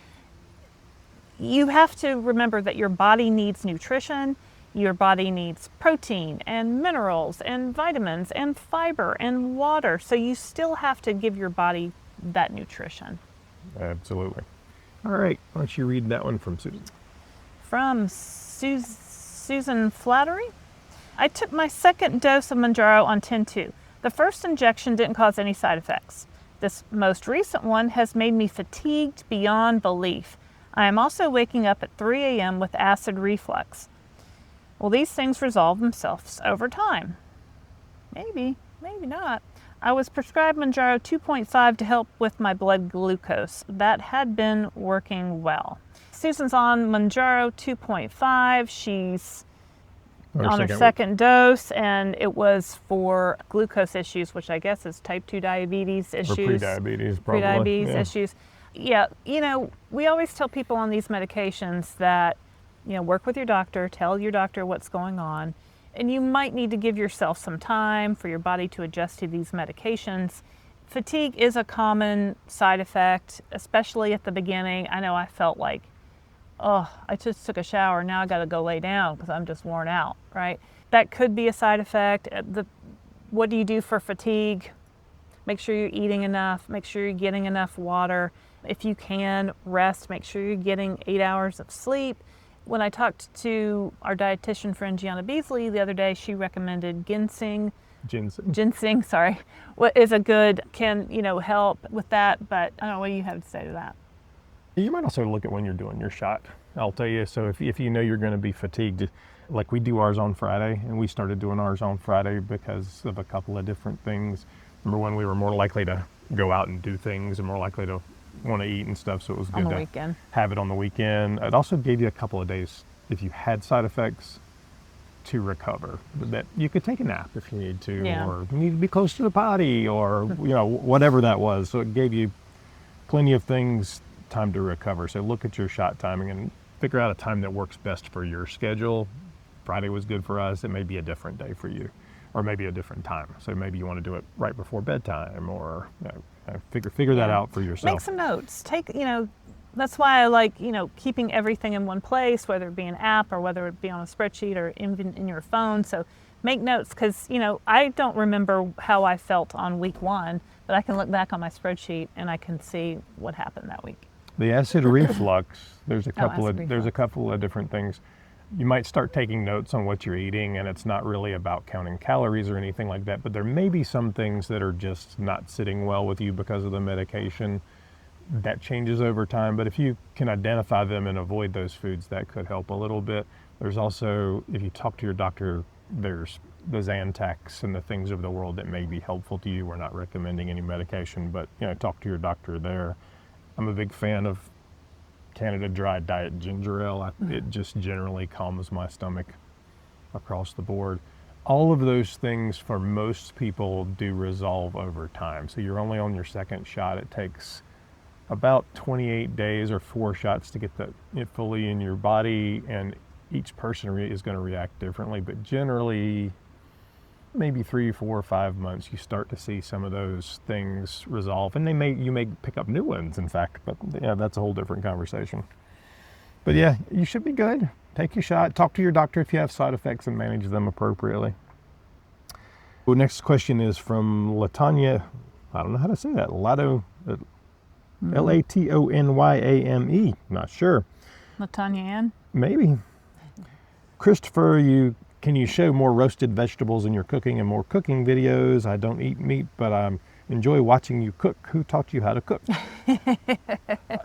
You have to remember that your body needs nutrition, your body needs protein and minerals and vitamins and fiber and water. So you still have to give your body that nutrition. Absolutely. All right, why don't you read that one from Susan? From Susan Flattery. I took my second dose of Mounjaro on 10/2. The first injection didn't cause any side effects. This most recent one has made me fatigued beyond belief. I am also waking up at 3 a.m. with acid reflux. Will these things resolve themselves over time? Maybe, maybe not. I was prescribed Mounjaro 2.5 to help with my blood glucose. That had been working well. Susan's on Mounjaro 2.5. She's on her second dose, and it was for glucose issues, which I guess is type 2 diabetes issues. Or pre-diabetes, probably. Pre-diabetes issues. Yeah, you know, we always tell people on these medications that, you know, work with your doctor, tell your doctor what's going on, and you might need to give yourself some time for your body to adjust to these medications. Fatigue is a common side effect, especially at the beginning. I know I felt like, oh, I just took a shower, now I gotta go lay down because I'm just worn out, right? That could be a side effect. What do you do for fatigue? Make sure you're eating enough, make sure you're getting enough water. If you can, rest, make sure you're getting 8 hours of sleep. When I talked to our dietitian friend Gianna Beasley the other day, she recommended ginseng, sorry, what is a good, can, you know, help with that, but I don't know, what do you have to say to that? You might also look at when you're doing your shot. I'll tell you, so if you know you're going to be fatigued, like we do ours on Friday, and we started doing ours on Friday because of a couple of different things. Number one, we were more likely to go out and do things and more likely to want to eat and stuff, so it was good to have it on the weekend. It also gave you a couple of days, if you had side effects, to recover. That you could take a nap if you need to, or you need to be close to the potty, or you know, whatever that was. So it gave you plenty of things, time to recover. So look at your shot timing and figure out a time that works best for your schedule. Friday was good for us. It may be a different day for you, or maybe a different time. So maybe you want to do it right before bedtime, or you know, figure that out for yourself. Make some notes. That's why I like, you know, keeping everything in one place, whether it be an app or whether it be on a spreadsheet or even in your phone. So make notes, because, you know, I don't remember how I felt on week 1, but I can look back on my spreadsheet and I can see what happened that week. The acid reflux, there's a couple of different things. You might start taking notes on what you're eating, and it's not really about counting calories or anything like that, but there may be some things that are just not sitting well with you because of the medication. That changes over time, but if you can identify them and avoid those foods, that could help a little bit. There's also, if you talk to your doctor, there's the Zantacs and the things of the world that may be helpful to you. We're not recommending any medication, but you know, talk to your doctor there. I'm a big fan of Canada Dry Diet ginger ale. It just generally calms my stomach across the board. All of those things for most people do resolve over time. So you're only on your second shot. It takes about 28 days or 4 shots to get it fully in your body, and each person is going to react differently, but generally maybe 3, 4, 5 months you start to see some of those things resolve, and you may pick up new ones, in fact, but yeah, that's a whole different conversation. But yeah, you should be good. Take your shot, talk to your doctor if you have side effects, and manage them appropriately. Well, next question is from Latanya. I don't know how to say that. Latonyame. Not sure. Latanya Ann? Maybe. Christopher, can you show more roasted vegetables in your cooking and more cooking videos? I don't eat meat, but I enjoy watching you cook. Who taught you how to cook?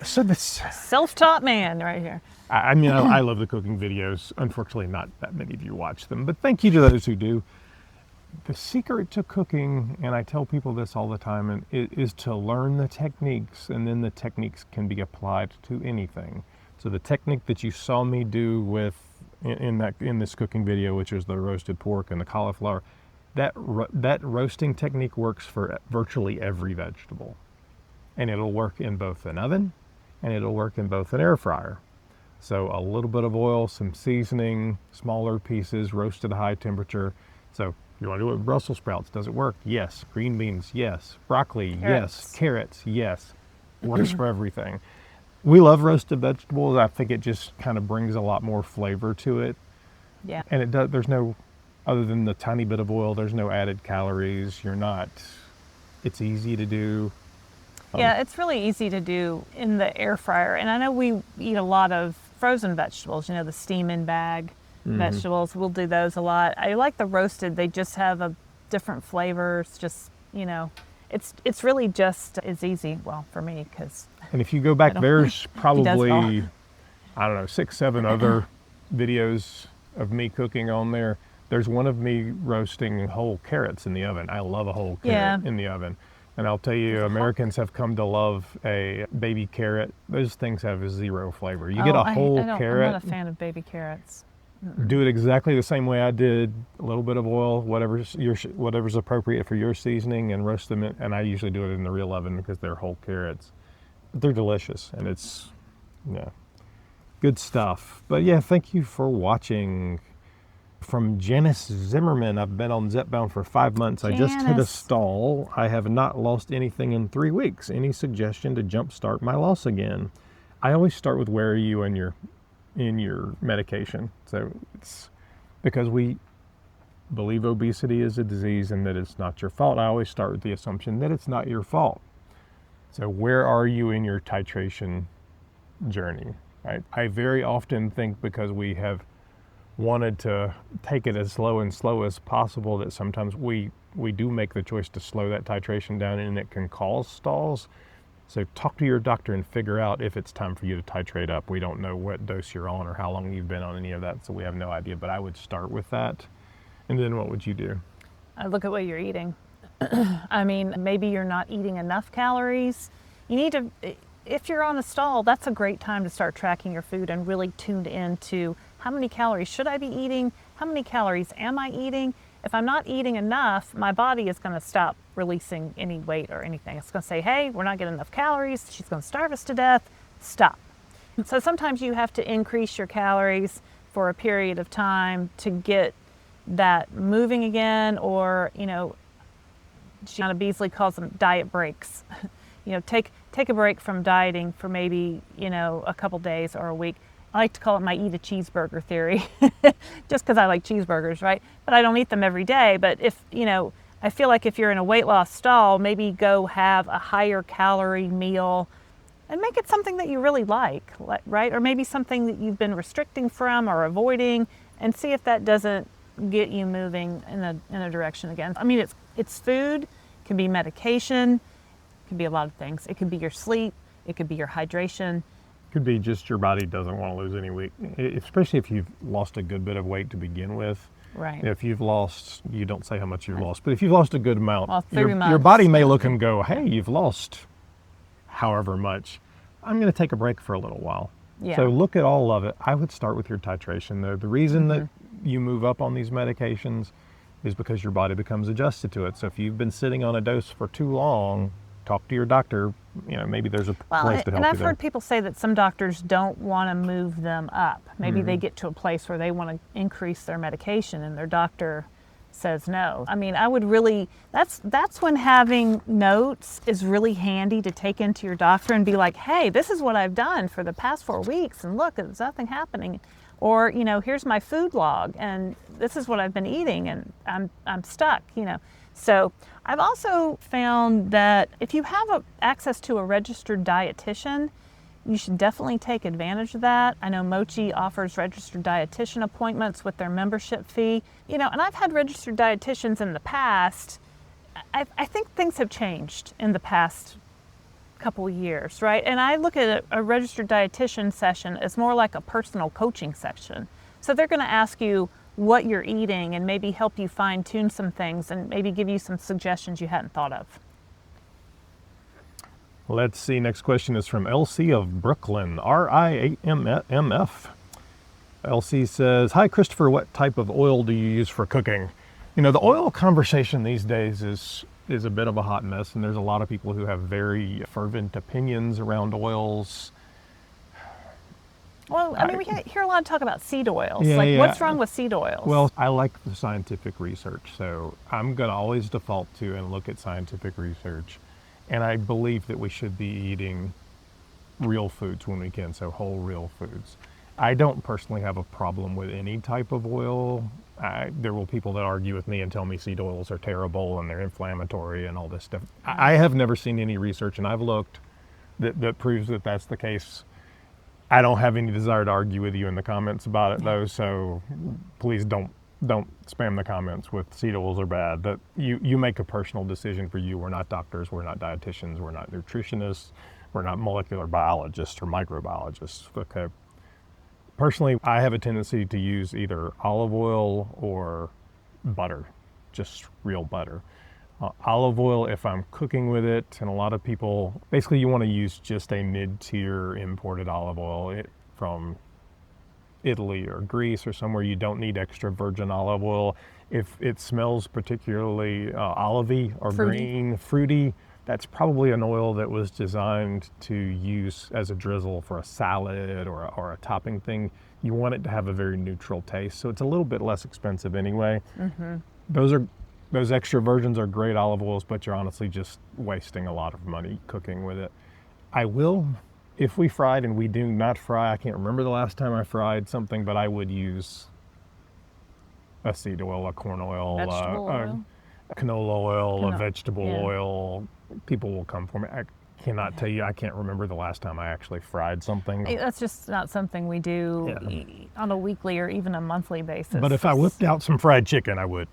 So this self-taught man right here. I mean, I love the cooking videos. Unfortunately, not that many of you watch them, but thank you to those who do. The secret to cooking, and I tell people this all the time, is to learn the techniques, and then the techniques can be applied to anything. So the technique that you saw me do in this cooking video, which is the roasted pork and the cauliflower, that roasting technique works for virtually every vegetable, and it'll work in both an oven and it'll work in both an air fryer. So a little bit of oil, some seasoning, smaller pieces, roasted at high temperature. So you want to do it with Brussels sprouts. Does it work? Yes. Green beans? Yes. Broccoli? Yes. Carrots? Yes. Works for everything. We love roasted vegetables. I think it just kind of brings a lot more flavor to it. Yeah. And it does. There's no, other than the tiny bit of oil, there's no added calories. It's easy to do. Yeah, it's really easy to do in the air fryer. And I know we eat a lot of frozen vegetables, you know, the steam in bag vegetables. We'll do those a lot. I like the roasted. They just have a different flavors. Just, you know, it's really just as easy. Well, for me, because. And if you go back, there's probably, I don't know, 6, 7 other videos of me cooking on there. There's one of me roasting whole carrots in the oven. I love a whole carrot in the oven. And I'll tell you, Americans have come to love a baby carrot. Those things have zero flavor. You get a whole carrot. I'm not a fan of baby carrots. Do it exactly the same way I did. A little bit of oil, whatever's appropriate for your seasoning, and roast them. And I usually do it in the real oven because they're whole carrots. But they're delicious, and it's, good stuff. But yeah, thank you for watching. From Janice Zimmerman, I've been on Zepbound for 5 months. I just hit a stall. I have not lost anything in 3 weeks. Any suggestion to jumpstart my loss again? I always start with where are you in your medication. So it's because we believe obesity is a disease and that it's not your fault. I always start with the assumption that it's not your fault. So where are you in your titration journey? Right? I very often think because we have wanted to take it as slow as possible that sometimes we do make the choice to slow that titration down, and it can cause stalls. So talk to your doctor and figure out if it's time for you to titrate up. We don't know what dose you're on or how long you've been on any of that, so we have no idea, but I would start with that. And then what would you do? I look at what you're eating. I mean, maybe you're not eating enough calories. You need to, if you're on a stall, that's a great time to start tracking your food and really tuned into how many calories should I be eating? How many calories am I eating? If I'm not eating enough, my body is going to stop releasing any weight or anything. It's going to say, hey, we're not getting enough calories. She's going to starve us to death. Stop. So sometimes you have to increase your calories for a period of time to get that moving again, or, Gianna Beasley calls them diet breaks. Take a break from dieting for maybe, a couple days or a week. I like to call it my eat a cheeseburger theory, just because I like cheeseburgers, right? But I don't eat them every day. But if, I feel like if you're in a weight loss stall, maybe go have a higher calorie meal and make it something that you really like, right? Or maybe something that you've been restricting from or avoiding, and see if that doesn't get you moving in a direction again. I mean, it's food, it can be medication, it can be a lot of things. It could be your sleep, it could be your hydration. Could be just your body doesn't want to lose any weight, especially if you've lost a good bit of weight to begin with. Right. If you've lost, you don't say how much you've lost, but if you've lost a good amount, well, 3 months, your body may look and go, hey, you've lost however much. I'm going to take a break for a little while. Yeah. So look at all of it. I would start with your titration, though. The reason that you move up on these medications is because your body becomes adjusted to it. So if you've been sitting on a dose for too long, talk to your doctor. Maybe there's a place to help you. And I've heard people say that some doctors don't want to move them up. Maybe they get to a place where they want to increase their medication and their doctor says no. I mean, I would really, that's when having notes is really handy to take into your doctor and be like, hey, this is what I've done for the past 4 weeks, and look, there's nothing happening. Or, here's my food log, and this is what I've been eating, and I'm stuck, So I've also found that if you have access to a registered dietitian, you should definitely take advantage of that. I know Mochi offers registered dietitian appointments with their membership fee. And I've had registered dietitians in the past. I think things have changed in the past couple of years, right? And I look at a registered dietitian session as more like a personal coaching session. So they're going to ask you what you're eating and maybe help you fine tune some things and maybe give you some suggestions you hadn't thought of. Let's see, next question is from LC of Brooklyn, RIAMF. LC says, hi Christopher, what type of oil do you use for cooking? The oil conversation these days is a bit of a hot mess, and there's a lot of people who have very fervent opinions around oils. Well, I mean, we hear a lot of talk about seed oils. What's wrong with seed oils? Well, I like the scientific research, so I'm going to always default to and look at scientific research. And I believe that we should be eating real foods when we can, so whole real foods. I don't personally have a problem with any type of oil. There will people that argue with me and tell me seed oils are terrible and they're inflammatory and all this stuff. I have never seen any research, and I've looked, that proves that that's the case. I don't have any desire to argue with you in the comments about it, though, so please don't spam the comments with seed oils are bad. But you make a personal decision for you. We're not doctors, we're not dietitians, we're not nutritionists, we're not molecular biologists or microbiologists. Okay. Personally, I have a tendency to use either olive oil or butter, just real butter. Olive oil, if I'm cooking with it, and a lot of people, basically you want to use just a mid-tier imported olive oil from Italy or Greece or somewhere. You don't need extra virgin olive oil. If it smells particularly olivey or green, fruity, that's probably an oil that was designed to use as a drizzle for a salad or a topping thing. You want it to have a very neutral taste, so it's a little bit less expensive anyway. Those extra virgins are great olive oils, but you're honestly just wasting a lot of money cooking with it. I will, if we fried, and we do not fry, I can't remember the last time I fried something, but I would use a seed oil, a corn oil, a canola oil, a vegetable oil. People will come for me. I cannot tell you, I can't remember the last time I actually fried something. That's just not something we do on a weekly or even a monthly basis. But if I whipped out some fried chicken, I would.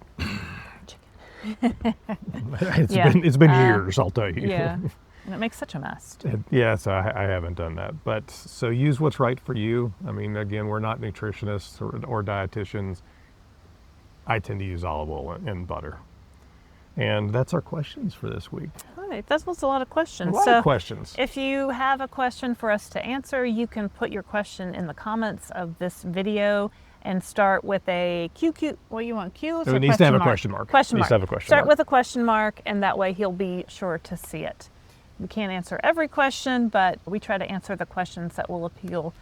It's been years, I'll tell you. Yeah, and it makes such a mess. So I haven't done that. But so use what's right for you. I mean, again, we're not nutritionists or dietitians. I tend to use olive oil and butter. And that's our questions for this week. All right, that was a lot of questions. A lot of questions. If you have a question for us to answer, you can put your question in the comments of this video and start with a Q. What do you want? Q? It needs to have a question mark. Question mark. Needs to have a question Start mark. with a question mark, and that way he'll be sure to see it. We can't answer every question, but we try to answer the questions that will appeal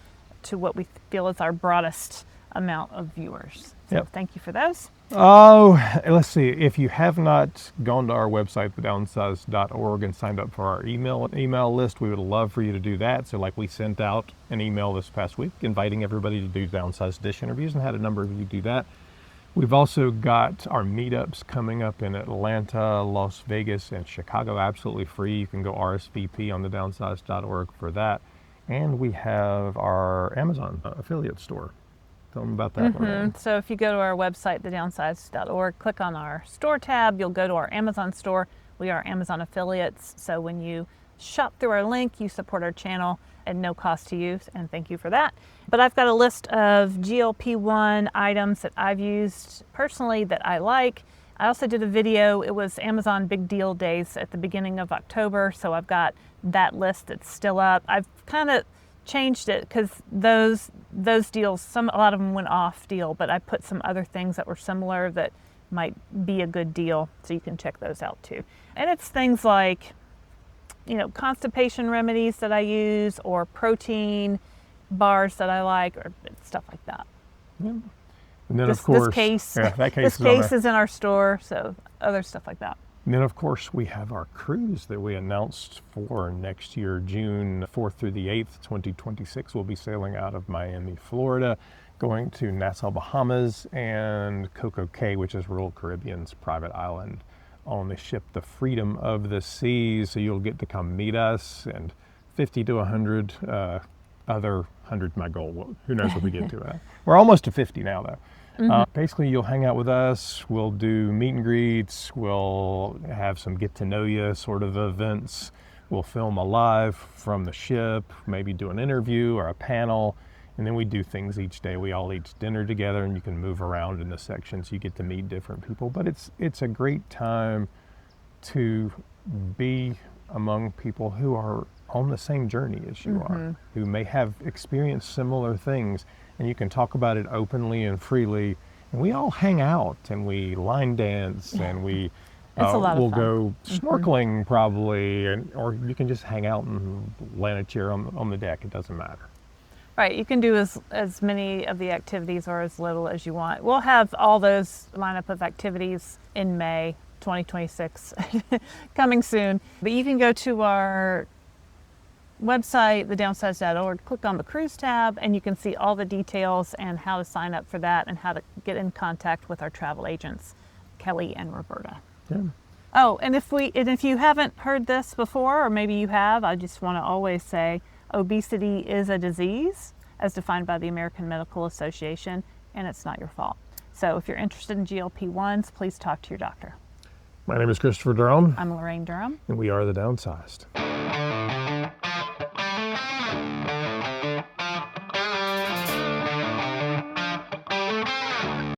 to what we feel is our broadest amount of viewers. So thank you for those. Oh, let's see. If you have not gone to our website, thedownsized.org, and signed up for our email list, we would love for you to do that. So like we sent out an email this past week inviting everybody to do Downsized dish interviews, and had a number of you do that. We've also got our meetups coming up in Atlanta, Las Vegas, and Chicago, absolutely free. You can go RSVP on thedownsized.org for that. And we have our Amazon affiliate store. Tell them about that. So if you go to our website, thedownsized.org, click on our store tab, you'll go to our Amazon store. We are Amazon affiliates, so when you shop through our link, you support our channel at no cost to you, and thank you for that. But I've got a list of GLP-1 items that I've used personally that I like. I also did a video. It was Amazon Big Deal Days at the beginning of October, so I've got that list that's still up. I've kind of changed it because those deals, a lot of them went off deal, but I put some other things that were similar that might be a good deal, so you can check those out too. And it's things like, constipation remedies that I use, or protein bars that I like, or stuff like that. And then of course, this case, that this case is in our store, so other stuff like that. And then, of course, we have our cruise that we announced for next year, June 4th through the 8th, 2026. We'll be sailing out of Miami, Florida, going to Nassau, Bahamas, and Coco Cay, which is Royal Caribbean's private island, on the ship The Freedom of the Seas. So you'll get to come meet us, and 50 to 100 other, 100 my goal. Who knows what we get to. We're almost to 50 now, though. Basically, you'll hang out with us. We'll do meet and greets. We'll have some get to know you sort of events. We'll film a live from the ship, maybe do an interview or a panel. And then we do things each day. We all eat dinner together, and you can move around in the sections. You get to meet different people. But it's a great time to be among people who are on the same journey as you are, who may have experienced similar things. And you can talk about it openly and freely. And we all hang out, and we line dance, and we we'll go snorkeling probably, or you can just hang out and land a chair on the deck. It doesn't matter. Right, you can do as many of the activities or as little as you want. We'll have all those lineup of activities in May 2026, coming soon. But you can go to our website, thedownsized.org, click on the cruise tab, and you can see all the details and how to sign up for that and how to get in contact with our travel agents, Kelly and Roberta. Oh, and if you haven't heard this before, or maybe you have, I just want to always say obesity is a disease as defined by the American Medical Association, and it's not your fault. So if you're interested in GLP-1s, please talk to your doctor. My name is Christopher Durham. I'm Laraine Durham. And we are The Downsized.